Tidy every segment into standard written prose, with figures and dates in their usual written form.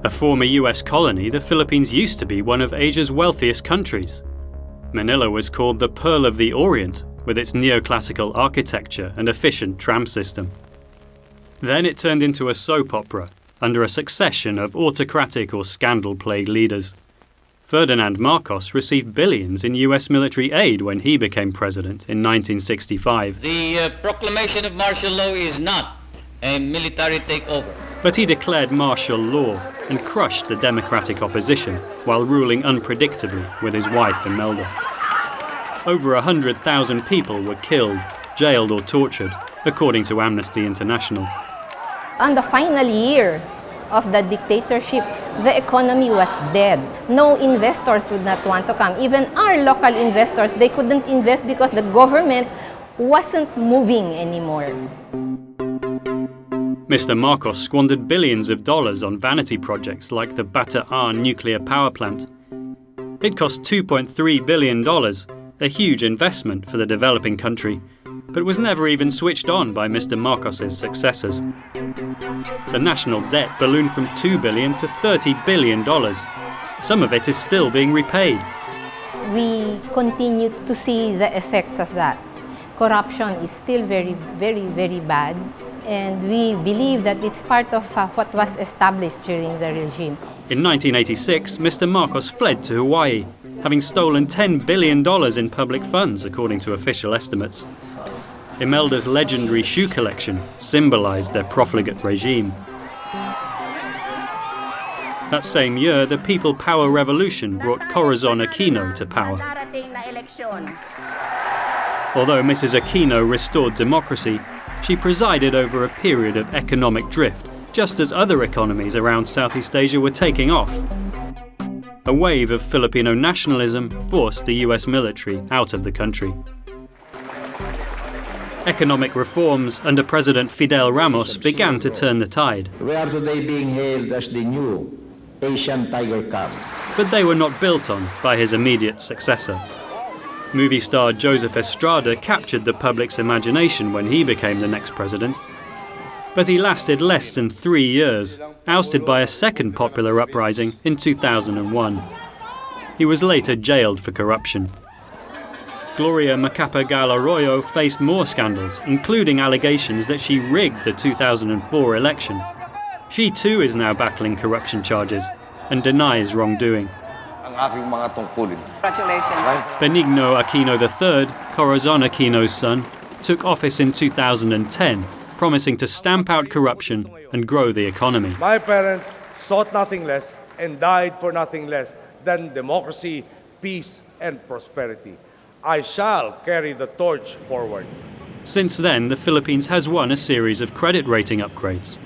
A former US colony, the Philippines used to be one of Asia's wealthiest countries. Manila was called the Pearl of the Orient, with its neoclassical architecture and efficient tram system. Then it turned into a soap opera, under a succession of autocratic or scandal-plagued leaders. Ferdinand Marcos received billions in US military aid when he became president in 1965. The proclamation of martial law is not a military takeover. But he declared martial law and crushed the democratic opposition while ruling unpredictably with his wife Imelda. Over 100,000 people were killed, jailed or tortured, according to Amnesty International. On the final year of the dictatorship, the economy was dead. No investors would not want to come. Even our local investors, they couldn't invest because the government wasn't moving anymore. Mr. Marcos squandered billions of dollars on vanity projects like the Bataan nuclear power plant. It cost $2.3 billion, a huge investment for the developing country, but was never even switched on by Mr. Marcos's successors. The national debt ballooned from $2 billion to $30 billion. Some of it is still being repaid. We continue to see the effects of that. Corruption is still very, very, very bad. And we believe that it's part of what was established during the regime. In 1986, Mr. Marcos fled to Hawaii, having stolen $10 billion in public funds, according to official estimates. Imelda's legendary shoe collection symbolized their profligate regime. That same year, the People Power Revolution brought Corazon Aquino to power. Although Mrs. Aquino restored democracy, she presided over a period of economic drift, just as other economies around Southeast Asia were taking off. A wave of Filipino nationalism forced the US military out of the country. Economic reforms under President Fidel Ramos began to turn the tide. We are today being hailed as the new Asian Tiger Cub. But they were not built on by his immediate successor. Movie star Joseph Estrada captured the public's imagination when he became the next president. But he lasted less than 3 years, ousted by a second popular uprising in 2001. He was later jailed for corruption. Gloria Macapagal Arroyo faced more scandals, including allegations that she rigged the 2004 election. She too is now battling corruption charges and denies wrongdoing. Congratulations. Benigno Aquino III, Corazon Aquino's son, took office in 2010, promising to stamp out corruption and grow the economy. My parents sought nothing less and died for nothing less than democracy, peace, and prosperity. I shall carry the torch forward. Since then, the Philippines has won a series of credit rating upgrades.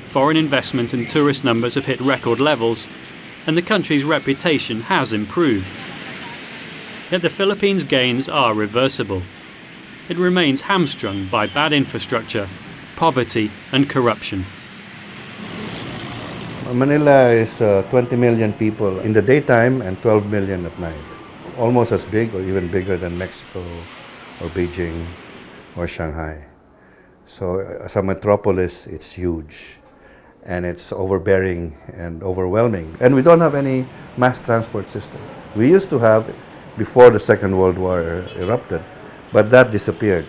Foreign investment and tourist numbers have hit record levels, and the country's reputation has improved. Yet the Philippines' gains are reversible. It remains hamstrung by bad infrastructure, poverty and corruption. Manila is 20 million people in the daytime and 12 million at night. Almost as big or even bigger than Mexico or Beijing or Shanghai. So as a metropolis, it's huge. And it's overbearing and overwhelming. And we don't have any mass transport system. We used to have before the Second World War erupted, but that disappeared.